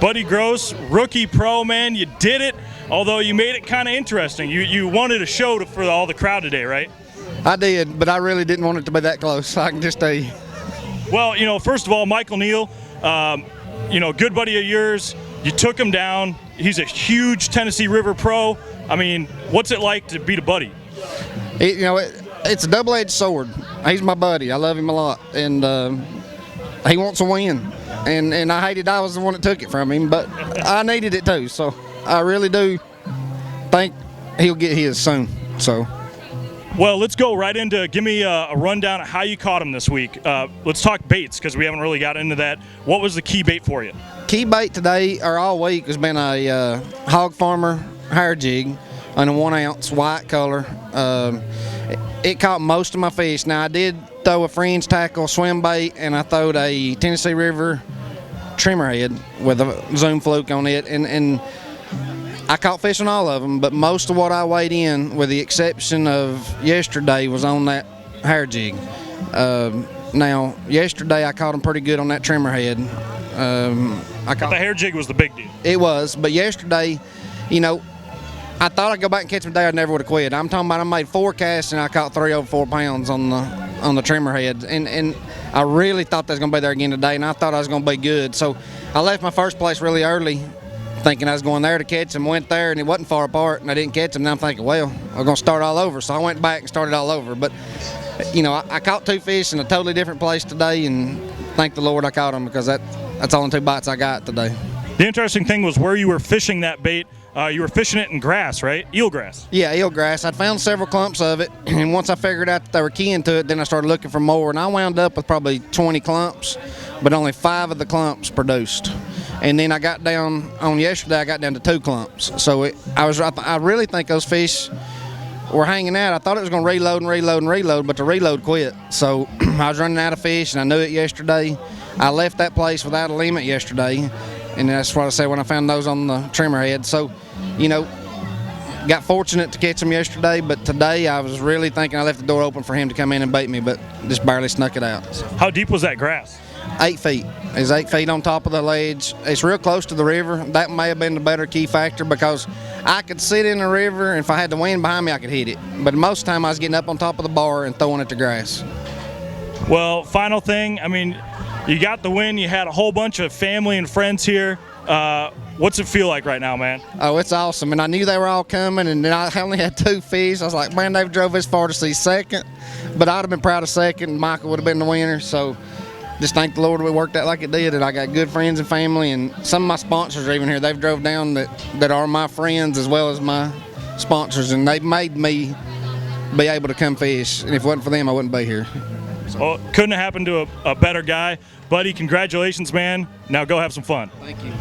Buddy Gross, rookie pro, man. You did it, although you made it kind of interesting. You wanted a show for all the crowd today, right? I did, but I really didn't want it to be that close. I can just tell you. Well, first of all, Michael Neal, good buddy of yours. You took him down. He's a huge Tennessee River pro. I mean, what's it like to beat a buddy? It's a double-edged sword. He's my buddy. I love him a lot, and he wants to win. And I hated I was the one that took it from him, but I needed it too. So I really do think he'll get his soon. So. Well, let's go right into, give me a rundown of how you caught him this week. Let's talk baits, because we haven't really got into that. What was the key bait for you? Key bait today, or all week, has been a Hog Farmer hair jig in a 1 ounce white color. It caught most of my fish. Now, I did throw a fringe tackle swim bait, and I throwed a Tennessee River trimmer head with a Zoom fluke on it, and I caught fish on all of them, but most of what I weighed in, with the exception of yesterday, was on that hair jig. Now, yesterday I caught them pretty good on that trimmer head. But the hair jig was the big deal. It was, but yesterday, I thought I'd go back and catch them today. I never would have quit. I'm talking about I made 4 casts and I caught 3 over 4 pounds on the trimmer head, and I really thought they was going to be there again today, and I thought I was going to be good. So I left my first place really early, thinking I was going there to catch them. Went there and it wasn't far apart, and I didn't catch them. Now I'm thinking, well, I'm going to start all over. So I went back and started all over. But I caught 2 fish in a totally different place today, and thank the Lord I caught them, because that's only 2 bites I got today. The interesting thing was where you were fishing that bait. You were fishing it in grass, right? Eelgrass. Yeah, eelgrass. I'd found several clumps of it, and once I figured out that they were keying to it, then I started looking for more, and I wound up with probably 20 clumps, but only 5 of the clumps produced. And then I got down on yesterday. I got down to 2 clumps. So I really think those fish were hanging out. I thought it was going to reload, but the reload quit. So I was running out of fish, and I knew it yesterday. I left that place without a limit yesterday, and that's what I said when I found those on the trimmer head. So, got fortunate to catch them yesterday, but today I was really thinking I left the door open for him to come in and bait me, but just barely snuck it out. So. How deep was that grass? 8 feet. It's 8 feet on top of the ledge. It's real close to the river. That may have been the better key factor, because I could sit in the river, and if I had the wind behind me, I could hit it. But most of the time I was getting up on top of the bar and throwing it to grass. Well, final thing, you got the win. You had a whole bunch of family and friends here. What's it feel like right now, man? Oh, it's awesome, and I knew they were all coming, and then I only had 2 fish. I was like, man, they've drove this far to see second, but I'd have been proud of second, and Michael would have been the winner. So just thank the Lord we worked out like it did, and I got good friends and family, and some of my sponsors are even here. They've drove down that are my friends as well as my sponsors, and they've made me be able to come fish, and if it wasn't for them, I wouldn't be here. Well, couldn't have happened to a better guy. Buddy, congratulations, man. Now go have some fun. Thank you.